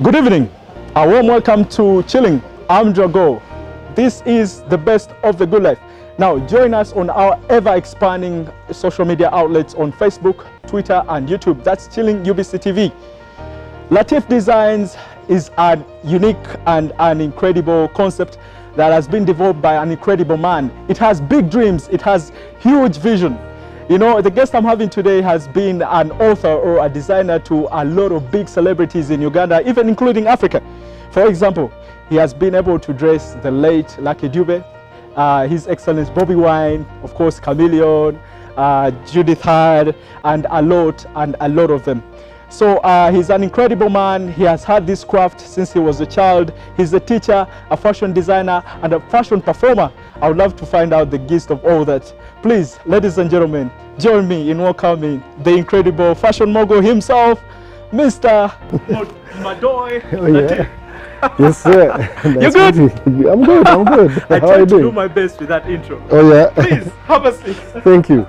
Good evening. A warm welcome to Chilling. I'm Drago. This is the best of the good life. Now, join us on our ever-expanding social media outlets on Facebook, Twitter, and YouTube. That's Chilling UBC TV. Latif Designs is a unique and an incredible concept that has been developed by an incredible man. It has big dreams. It has huge vision. You know, the guest I'm having today has been an author or a designer to a lot of big celebrities in Uganda, even including Africa. For example, he has been able to dress the late Lucky Dube, His Excellency Bobi Wine, of course, Chameleon, Judith Hard, and a lot of them. So he's an incredible man. He has had this craft since he was a child. He's a teacher, a fashion designer, and a fashion performer. I would love to find out the gist of all that. Please, ladies and gentlemen, join me in welcoming the incredible fashion mogul himself, Mr. Madoi. Oh, yeah. Yes, sir. You good? I'm good. I'm good. I tried to do my best with that intro. Oh, yeah. Please, have a seat. Thank you.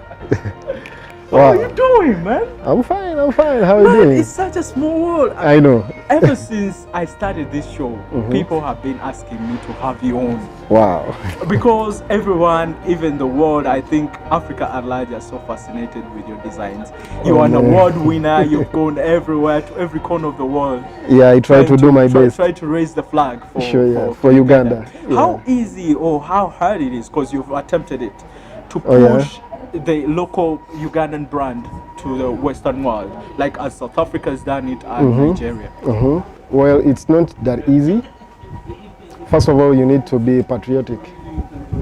Wow. How are you doing, man? I'm fine. I'm fine. How are you doing? It's such a small world. I know. Ever since I started this show, people have been asking me to have you on. Wow. Because everyone, even the world, I think Africa at large, are so fascinated with your designs. You're an award winner. You've gone everywhere, to every corner of the world. Yeah, I try to do my best. Try to raise the flag for Uganda. Yeah. How easy or how hard it is, because you've attempted it, to push the local Ugandan brand to the Western world, like as South Africa has done it and Nigeria? Well, it's not that easy. First of all, you need to be patriotic.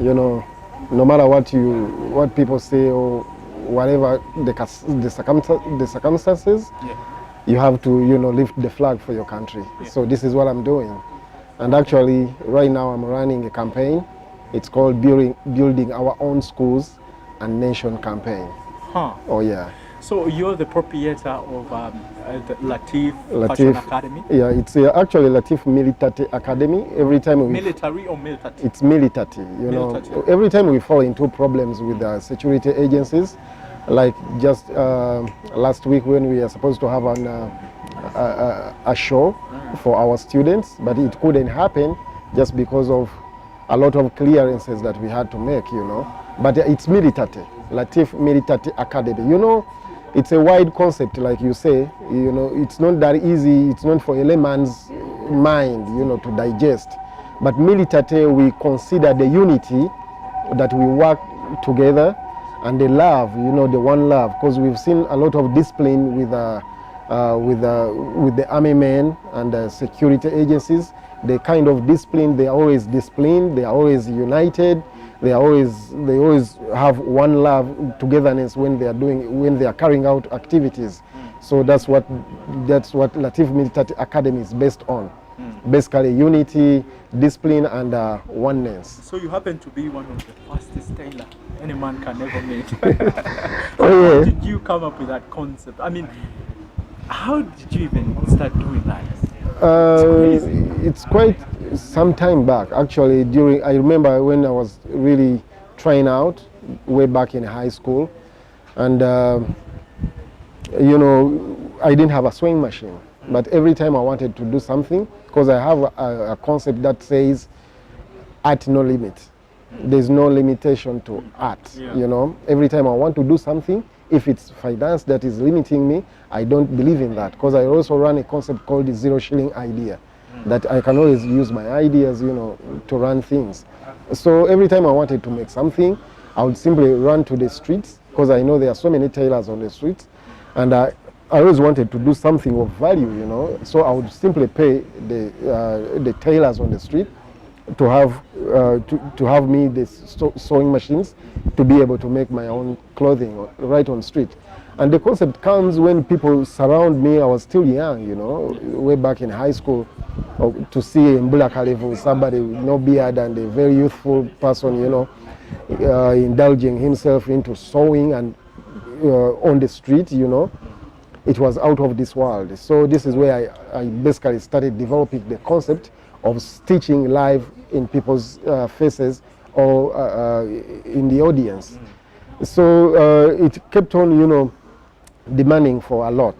You know, no matter what people say or whatever the circumstances, you have to, you know, lift the flag for your country. So this is what I'm doing. And actually, right now I'm running a campaign. It's called Building Our Own Schools and Nation campaign. Oh yeah. So you're the proprietor of the Latif Fashion Academy? Yeah, it's actually Latif Military Academy. Every time we military or military? It's military. You know, every time we fall into problems with the security agencies, like just last week when we are supposed to have a show for our students, but it couldn't happen just because of a lot of clearances that we had to make, you know. But it's military, Latif Military Academy. You know, it's a wide concept, like you say. You know, it's not that easy. It's not for a layman's mind, you know, to digest. But military, we consider the unity that we work together and the love, you know, the one love. Because we've seen a lot of discipline with the army men and the security agencies. The kind of discipline, they are always disciplined. They are always united. They always have one love, togetherness when they are carrying out activities. So that's what Latif Military Academy is based on. Basically unity, discipline, and oneness. So you happen to be one of the fastest tailor any man can ever meet. Oh, yeah. How did you come up with that concept? I mean, how did you even start doing that? It's quite some time back, actually. I remember when I was really trying out way back in high school, and you know, I didn't have a sewing machine, but every time I wanted to do something, because I have a concept that says art no limit. There's no limitation to art. You know, every time I want to do something, if it's finance that is limiting me, I don't believe in that, because I also run a concept called the 0 shilling idea, that I can always use my ideas, you know, to run things. So every time I wanted to make something, I would simply run to the streets, because I know there are so many tailors on the streets, and I always wanted to do something of value, you know. So I would simply pay the tailors on the street to have me the sewing machines to be able to make my own clothing right on street. And the concept comes when people surround me. I was still young, you know, way back in high school, to see Mbula Kalevu, somebody with no beard and a very youthful person, you know, indulging himself into sewing and on the street, you know. It was out of this world. So this is where I basically started developing the concept of stitching live in people's faces or in the audience. So it kept on, demanding for a lot,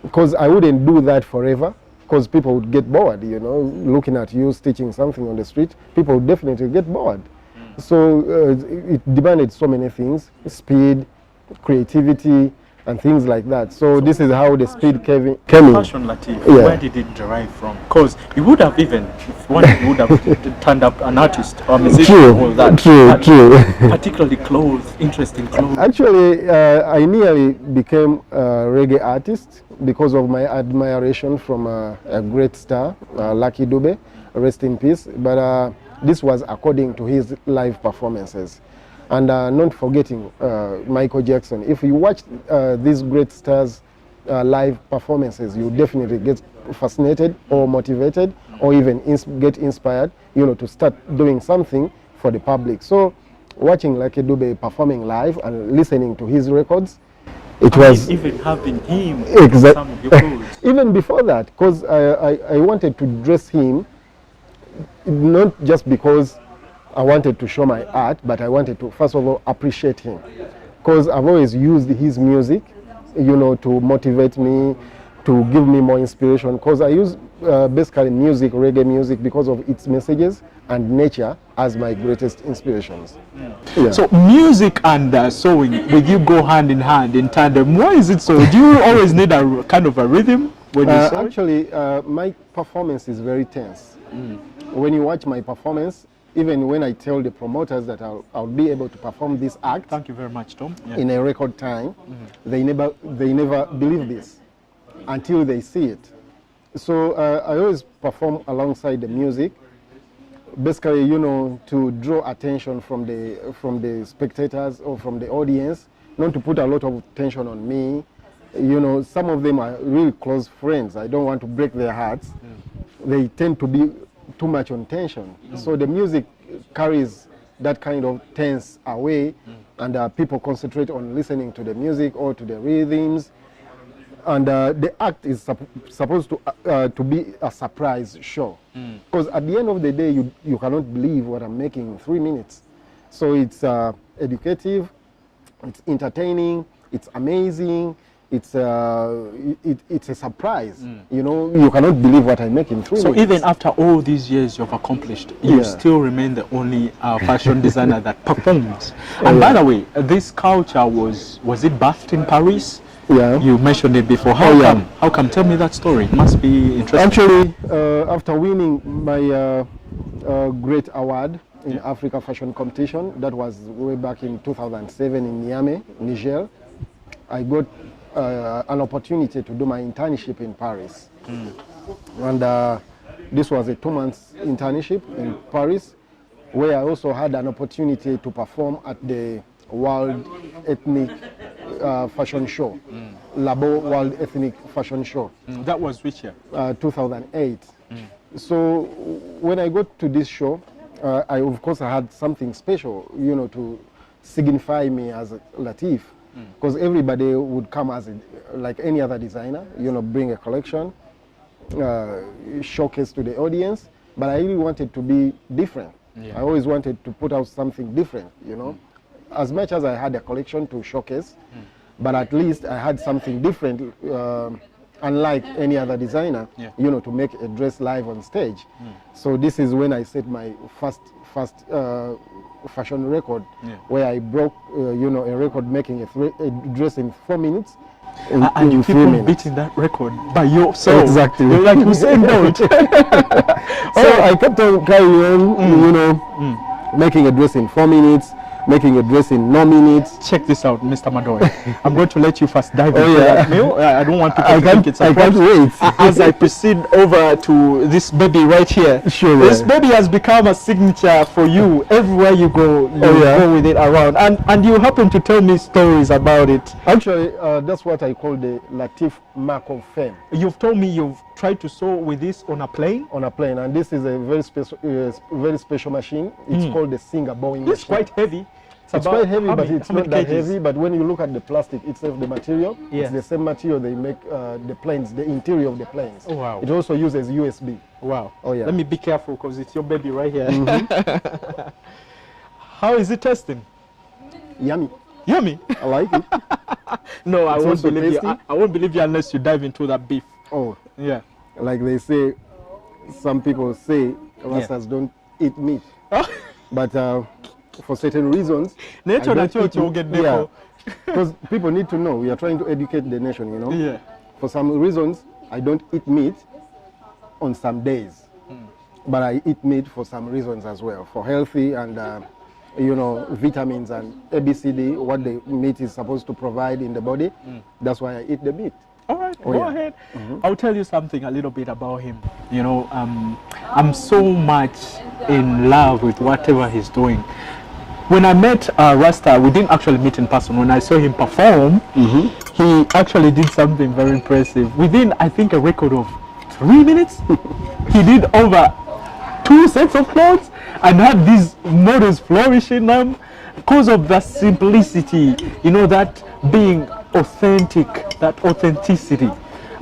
because I wouldn't do that forever. because people would get bored, you know, looking at you stitching something on the street. People would definitely get bored. So it demanded so many things: speed, creativity, and things like that. So this is how the speed came in. Passion, Latif, where did it derive from? Because you would have even, if one would have turned up an artist or musician, all that. True. Particularly clothes, interesting clothes. Actually, I nearly became a reggae artist because of my admiration from a great star, Lucky Dube, rest in peace. But this was according to his live performances. And not forgetting Michael Jackson. If you watch these great stars' live performances, you definitely get fascinated or motivated or even get inspired, you know, to start doing something for the public. So watching Lucky Dube performing live and listening to his records, it was even having him some of your clothes. Even before that, because I wanted to dress him, not just because I wanted to show my art, but I wanted to, first of all, appreciate him. Because I've always used his music, you know, to motivate me, to give me more inspiration. Because I use basically music, reggae music, because of its messages and nature as my greatest inspirations. Yeah. So music and sewing, will you go hand in hand, in tandem? Why is it so? Do you always need a kind of a rhythm when you sew? Actually, my performance is very tense. When you watch my performance, even when I tell the promoters that I'll be able to perform this act, thank you very much, Tom, in a record time, they never believe this until they see it. So I always perform alongside the music, basically, you know, to draw attention from the spectators or from the audience, not to put a lot of tension on me. You know, some of them are really close friends. I don't want to break their hearts. They tend to be too much on tension. So the music carries that kind of tense away, and people concentrate on listening to the music or to the rhythms. And the act is supposed to be a surprise show. Because at the end of the day, you cannot believe what I'm making in 3 minutes. So it's educative, it's entertaining, it's amazing. It's a surprise. You know, you cannot believe what I make in 3 minutes. So even after all these years you've accomplished, you still remain the only fashion designer that performs. And by the way, this culture was it birthed in Paris? Yeah. You mentioned it before. How come? Tell me that story. It must be interesting. Actually, after winning my great award in Africa Fashion Competition, that was way back in 2007 in Niamey, Niger, I got an opportunity to do my internship in Paris. And this was a 2-month internship in Paris, where I also had an opportunity to perform at the World Ethnic Fashion Show, Labo World Ethnic Fashion Show. That was which year? 2008. So when I got to this show, I of course I had something special, you know, to signify me as a Latif. Because everybody would come as like any other designer, you know, bring a collection, showcase to the audience. But I really wanted to be different. I always wanted to put out something different, you know. As much as I had a collection to showcase, but at least I had something different, unlike any other designer, you know, to make a dress live on stage. So this is when I set my first fashion record, where I broke, you know, a record making a dress in 4 minutes. And you keep on beating that record by yourself. Exactly. You're like Usain Bolt. So I kept on carrying on, you know, making a dress in 4 minutes, making a dress in no minutes. Check this out, Mr. Madoi. I'm going to let you first dive into that meal. I don't want people to think it's a I can't wait. As I proceed over to this baby right here. Sure. This baby has become a signature for you. Everywhere you go, you go with it around. And you happen to tell me stories about it. Actually, that's what I call the Latif Mark of Fame. You've told me you've tried to sew with this on a plane? On a plane, and this is a very special machine. It's called the Singer Bowing machine. It's quite heavy. It's quite heavy, but it's not that heavy. But when you look at the plastic itself, the material, it's the same material they make the planes, the interior of the planes. Oh, wow. It also uses USB. Wow. Oh, yeah. Let me be careful because it's your baby right here. How is it tasting? Yummy. Yummy. I like it. No, I It's won't also believe you. tasty. I won't believe you unless you dive into that beef. Oh, Yeah. like they say, some people say Rastas don't eat meat. But for certain reasons, because people need to know. We are trying to educate the nation, you know. Yeah. For some reasons, I don't eat meat on some days, but I eat meat for some reasons as well, for healthy and you know, vitamins and ABCD, what the meat is supposed to provide in the body. That's why I eat the meat. All right, go ahead. I'll tell you something a little bit about him. You know, I'm so much in love with whatever he's doing. When I met Rasta, we didn't actually meet in person. When I saw him perform, he actually did something very impressive. Within, I think, a record of 3 minutes, he did over 2 sets of clothes and had these models flourishing them because of the simplicity, you know, that being authentic, that authenticity.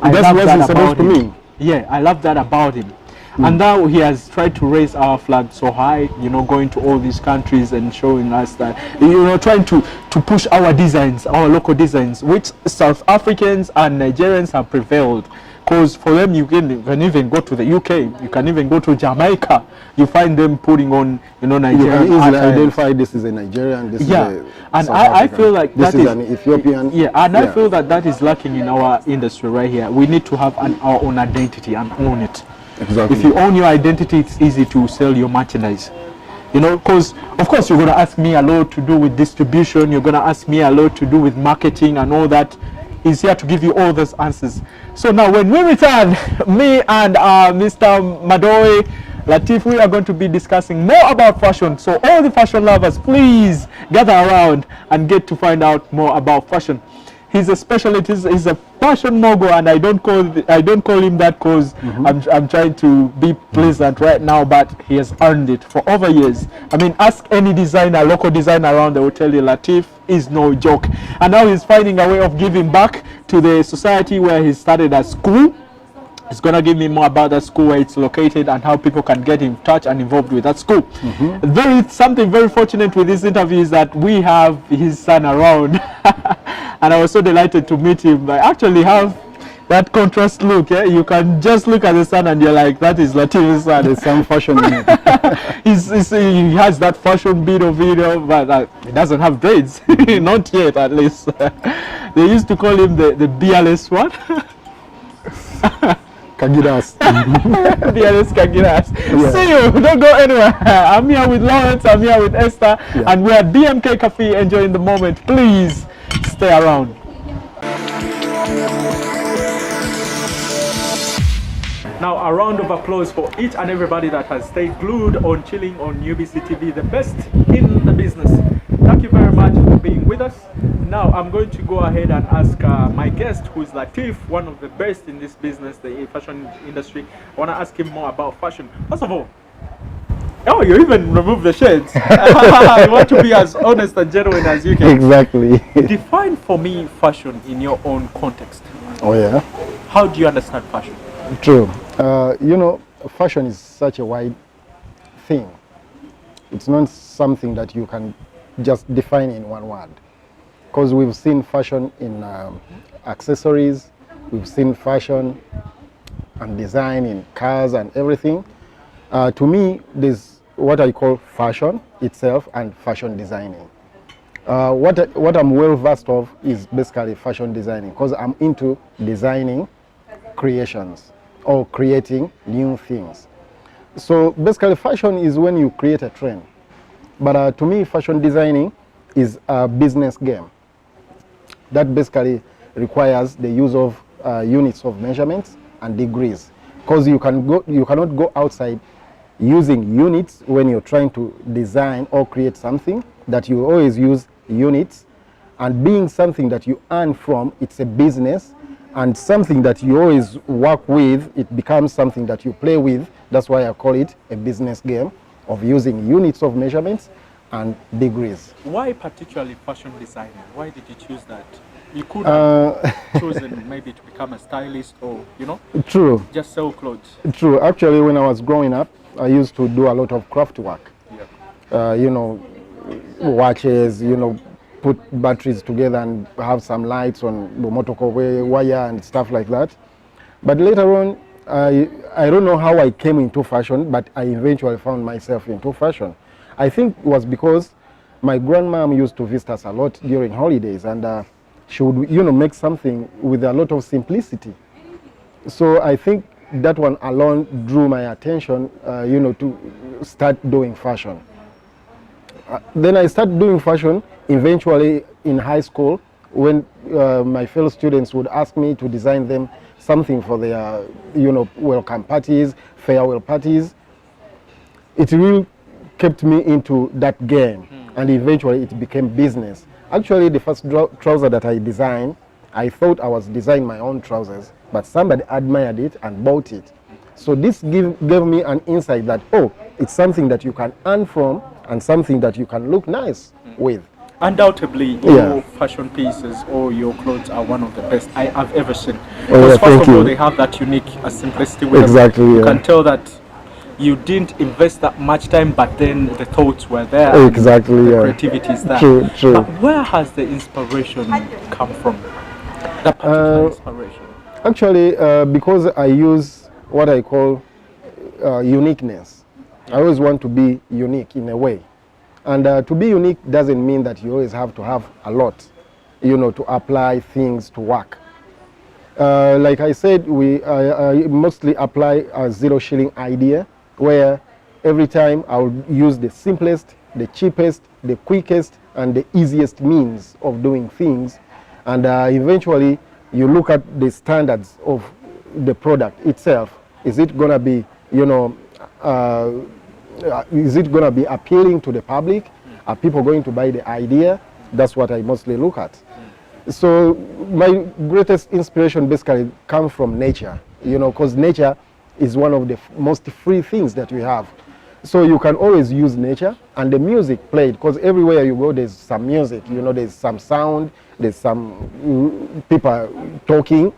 That's what it's supposed to mean. Yeah, I love that about him. And now he has tried to raise our flag so high, you know, going to all these countries and showing us that, you know, trying to push our designs, our local designs, which South Africans and Nigerians have prevailed. Because for them, you can even go to the UK, you can even go to Jamaica, you find them putting on, you know, Nigerian. You can easily identify this is a Nigerian, this is a and South I feel like this that is an Ethiopian. Yeah, and I feel that that is lacking in our industry right here. We need to have our own identity and own it. Exactly. If you own your identity, it's easy to sell your merchandise. You know, because of course you're going to ask me a lot to do with distribution, you're going to ask me a lot to do with marketing and all that. He's here to give you all those answers. So now when we return, me and Mr. Madoi Latif, we are going to be discussing more about fashion. So all the fashion lovers, please gather around and get to find out more about fashion. He's a specialist, he's a fashion mogul, and I don't call him that because I'm trying to be pleasant right now, but he has earned it for over years. I mean, ask any designer, local designer around, they will tell you Latif is no joke. And now he's finding a way of giving back to the society where he started at school. He's going to give me more about that school, where it's located, and how people can get in touch and involved with that school. Something very fortunate with this interview is that we have his son around. And I was so delighted to meet him. I actually have that contrast look. You can just look at the son and you're like, that is Latif's son. There's some fashion in it. He has that fashion bit of it, but he doesn't have dreads. Not yet, at least. They used to call him the beerless one. Kagiras. Beerless Kagiras. Yeah. See you, don't go anywhere. I'm here with Lawrence, I'm here with Esther, and we're at BMK Cafe enjoying the moment. Please stay around. Now, a round of applause for each and everybody that has stayed glued on chilling on UBC TV, the best in the business. Thank you very much for being with us. Now, I'm going to go ahead and ask my guest, who is Latif, one of the best in this business, the fashion industry. I want to ask him more about fashion. First of all, oh, you even remove the shades. You want to be as honest and genuine as you can. Exactly. Define for me fashion in your own context. Oh, yeah. How do you understand fashion? True. You know, fashion is such a wide thing. It's not something that you can just define in one word. Because we've seen fashion in accessories, we've seen fashion and design in cars and everything. To me, there's what I call fashion itself and fashion designing. What I'm well versed of is basically fashion designing, because I'm into designing creations or creating new things. So basically fashion is when you create a trend. But to me, fashion designing is a business game that basically requires the use of units of measurements and degrees, because you cannot go outside using units when you're trying to design or create something. That you always use units, and being something that you earn from, it's a business, and something that you always work with, it becomes something that you play with. That's why I call it a business game of using units of measurements and degrees. Why particularly fashion designing? Why did you choose that? You could have chosen maybe to become a stylist, or, you know, True. Just sell clothes. True. Actually, when I was growing up, I used to do a lot of craft work. Yeah. You know, watches, you know, put batteries together and have some lights on the motorcore wire and stuff like that. But later on, I don't know how I came into fashion, but I eventually found myself into fashion. I think it was because my grandmom used to visit us a lot during holidays, and she would, make something with a lot of simplicity. So I think that one alone drew my attention, to start doing fashion. Then I started doing fashion eventually in high school when my fellow students would ask me to design them something for their, welcome parties, farewell parties. It really kept me into that game, and eventually it became business. Actually, the first trouser that I designed, I thought I was designing my own trousers, but somebody admired it and bought it. So this gave me an insight that, oh, it's something that you can earn from and something that you can look nice with. Undoubtedly, your fashion pieces or your clothes are one of the best I have ever seen. Oh, because first of all, they have that unique simplicity with exactly, them. You can tell that you didn't invest that much time, but then the thoughts were there. Exactly, the creativity is there. True, true. But where has the inspiration come from? That particular inspiration? Actually, because I use what I call uniqueness. I always want to be unique in a way. And to be unique doesn't mean that you always have to have a lot, to apply things to work. Like I said, I mostly apply a 0 shilling idea, where every time I'll use the simplest, the cheapest, the quickest, and the easiest means of doing things. And eventually, you look at the standards of the product itself. Is it going to be, is it going to be appealing to the public? Are people going to buy the idea? That's what I mostly look at. So my greatest inspiration basically comes from nature, because nature is one of the most free things that we have. So you can always use nature, and the music played, because everywhere you go there's some music, there's some sound, there's some people talking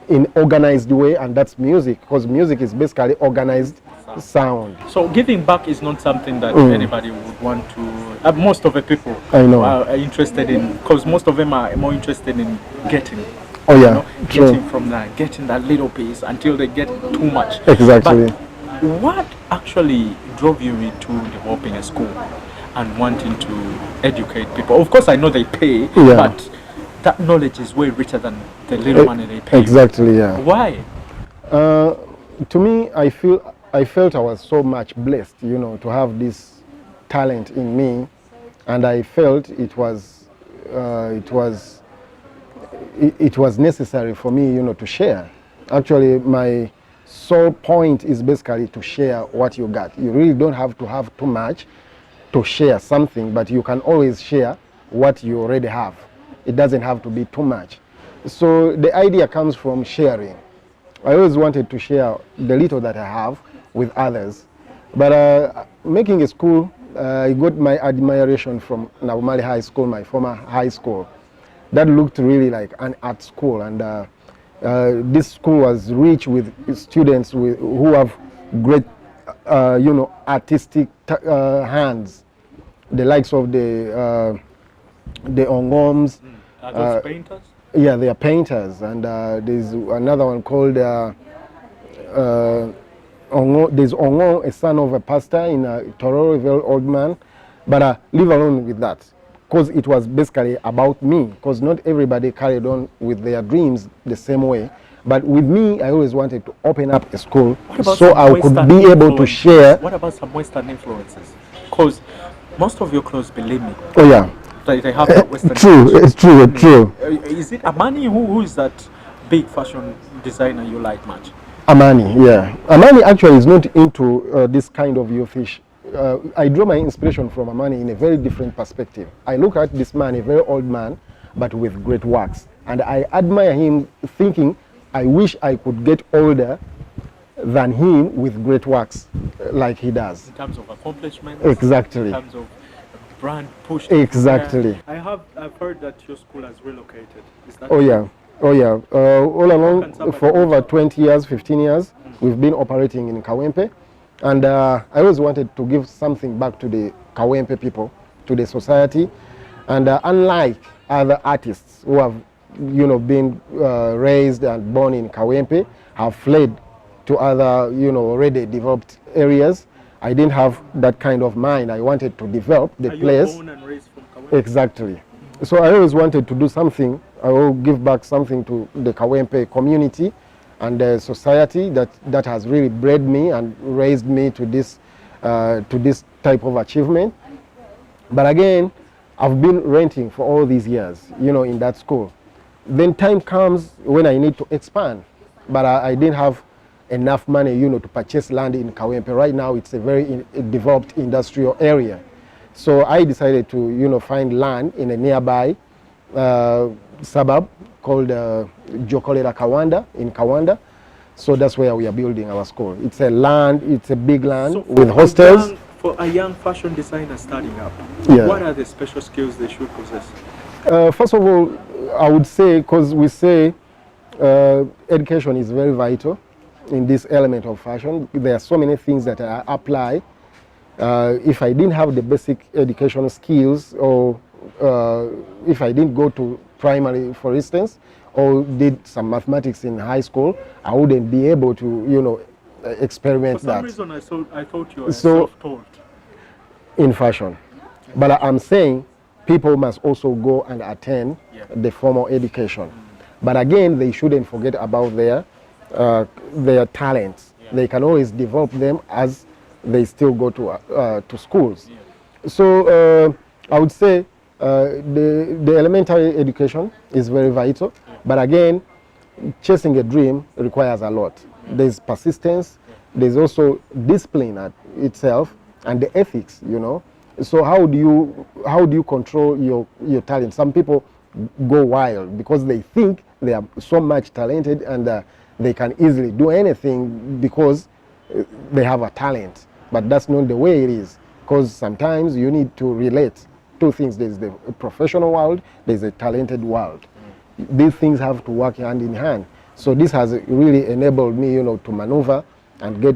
in organized way, and that's music, because music is basically organized sound. So giving back is not something that anybody would want to, most of the people I know are interested in, because most of them are more interested in getting. Oh yeah, getting from that, getting that little piece until they get too much. Exactly. But what actually drove you into developing a school and wanting to educate people? Of course, I know they pay, but that knowledge is way richer than the little money they pay. Exactly, yeah. Why? To me, I felt I was so much blessed, to have this talent in me, and I felt it was necessary for me, to share. Actually, my sole point is basically to share what you got. You really don't have to have too much to share something, but you can always share what you already have. It doesn't have to be too much. So the idea comes from sharing. I always wanted to share the little that I have with others. But making a school, I got my admiration from Nabumali High School, my former high school. That looked really like an art school, and this school was rich with students who have great, artistic hands. The likes of the Ongoms. Are those painters? Yeah, they are painters, and there's another one called Ongo. There's Ongo, a son of a pastor in Tororo, a very old man. But leave alone with that, because it was basically about me, because not everybody carried on with their dreams the same way. But with me, I always wanted to open up a school so I could be able to share. What about some Western influences? Because most of your clothes, believe me, oh yeah, they have that Western. True, it's true, true. Is it Amani? Who is that big fashion designer you like much? Amani, yeah. Amani actually is not into this kind of youth-ish. I draw my inspiration from Amani in a very different perspective. I look at this man, a very old man, but with great works. And I admire him, thinking, I wish I could get older than him with great works like he does. In terms of accomplishments? Exactly. In terms of brand push? Exactly. I've heard that your school has relocated. Is that oh true? yeah. Oh yeah. All along, for over 20 years, 15 years, we've been operating in Kawempe. And I always wanted to give something back to the Kawempe people, to the society. And unlike other artists who have, been raised and born in Kawempe, have fled to other, already developed areas. I didn't have that kind of mind. I wanted to develop the place. Are you born and raised from Kawempe? Exactly. So I always wanted to do something. I will give back something to the Kawempe community and the society that has really bred me and raised me to this type of achievement. But again, I've been renting for all these years, in that school. Then time comes when I need to expand, but I didn't have enough money, to purchase land in Kawempe. Right now, it's a very developed industrial area. So I decided to, find land in a nearby suburb called Jokolera Kawanda, in Kawanda. So that's where we are building our school. It's a big land with hostels. For a young fashion designer starting up, what are the special skills they should possess? First of all, I would say, because we say education is very vital in this element of fashion. There are so many things that I apply. If I didn't have the basic education skills, or if I didn't go to primary, for instance, or did some mathematics in high school, I wouldn't be able to, experiment that. For some reason, I thought you were self-taught in fashion. But I'm saying people must also go and attend the formal education. But again, they shouldn't forget about their talents. They can always develop them as they still go to schools. So I would say the elementary education is very vital. But again, chasing a dream requires a lot. There's persistence, there's also discipline itself, and the ethics, So how do you control your talent? Some people go wild because they think they are so much talented and they can easily do anything because they have a talent. But that's not the way it is, because sometimes you need to relate two things. There's the professional world, there's a talented world. These things have to work hand in hand. So this has really enabled me, to maneuver and get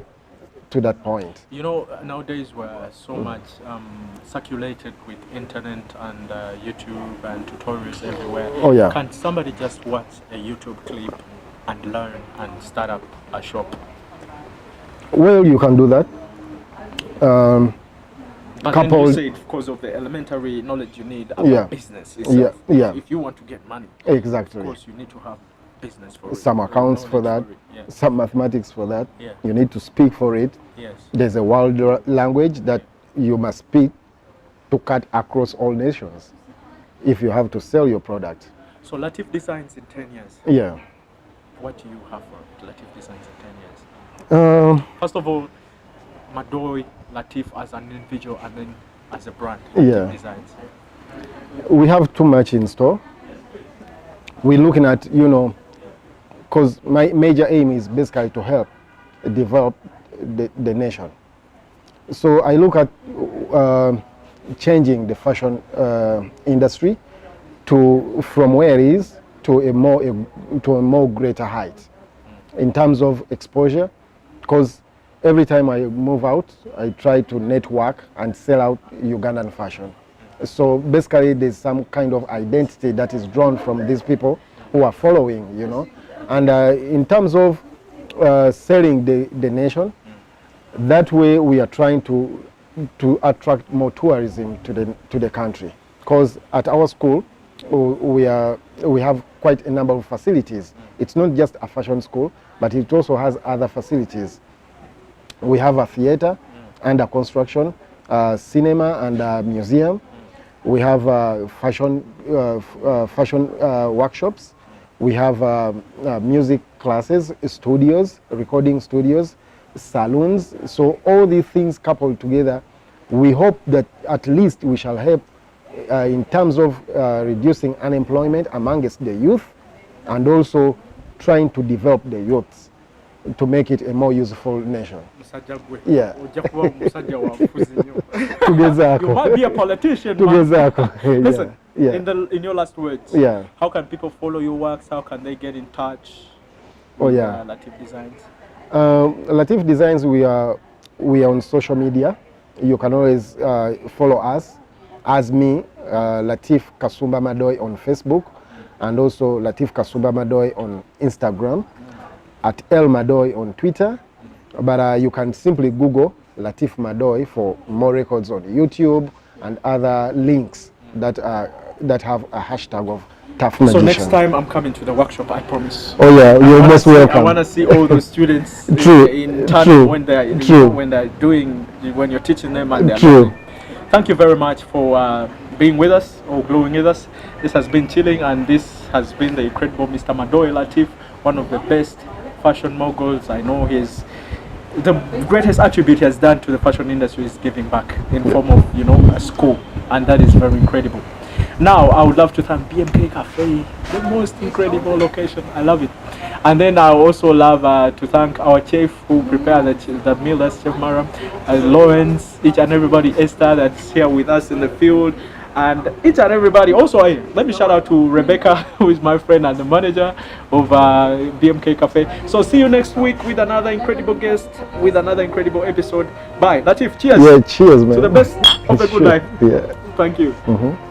to that point. Nowadays we're so much circulated with internet and YouTube and tutorials everywhere. Oh yeah. Can somebody just watch a YouTube clip and learn and start up a shop? Well, you can do that. But then you say because of the elementary knowledge you need about business itself. If you want to get money, exactly. Of course you need to have business for it. Some accounts for that, some mathematics for that. Yeah. You need to speak for it. Yes. There's a world language that you must speak to cut across all nations if you have to sell your product. So Latif Designs in 10 years. Yeah. What do you have for Latif Designs in 10 years? First of all, Madoi Latif as an individual and then as a brand, Latif Designs. We have too much in store. We're looking at, because my major aim is basically to help develop the nation. So I look at changing the fashion industry from where it is to a more greater height in terms of exposure, because every time I move out, I try to network and sell out Ugandan fashion. So basically there's some kind of identity that is drawn from these people who are following, And in terms of selling the nation, that way we are trying to attract more tourism to the country. Because at our school, we have quite a number of facilities. It's not just a fashion school, but it also has other facilities. We have a theater under construction, cinema and a museum. We have fashion workshops. We have music classes, studios, recording studios, saloons. So all these things coupled together, we hope that at least we shall help in terms of reducing unemployment amongst the youth, and also trying to develop the youths to make it a more useful nation. Yeah. You might be a politician. Listen, in your last words, how can people follow your works? How can they get in touch with Latif Designs? Latif Designs, we are on social media. You can always follow us as me, Latif Kasumba Madoi on Facebook, and also Latif Kasumba Madoi on Instagram. at El Madoi on Twitter, but you can simply Google Latif Madoi for more records on YouTube and other links that have a hashtag of Tough Magician. So next time I'm coming to the workshop, I promise. Oh yeah, you're most welcome. I want to see all the students in turn true, when they're when you're teaching them and they're true. learning. Thank you very much for being with us or glowing with us. This has been Chilling, and this has been the incredible Mr. Madoi Latif, one of the best fashion moguls. I know he's the greatest attribute he has done to the fashion industry is giving back in form of, you know, a school, and that is very incredible. Now I would love to thank BMK Cafe, the most incredible location. I love it. And then I also love to thank our chef who prepared the meal, that's Chef Maram, Lawrence, each and everybody, Esther that's here with us in the field, and each and everybody. Also, let me shout out to Rebecca, who is my friend and the manager of BMK Cafe. So see you next week with another incredible guest, with another incredible episode. Bye. Latif, cheers. Yeah, cheers, man. To the best of the good life. Yeah. Thank you. Mm-hmm.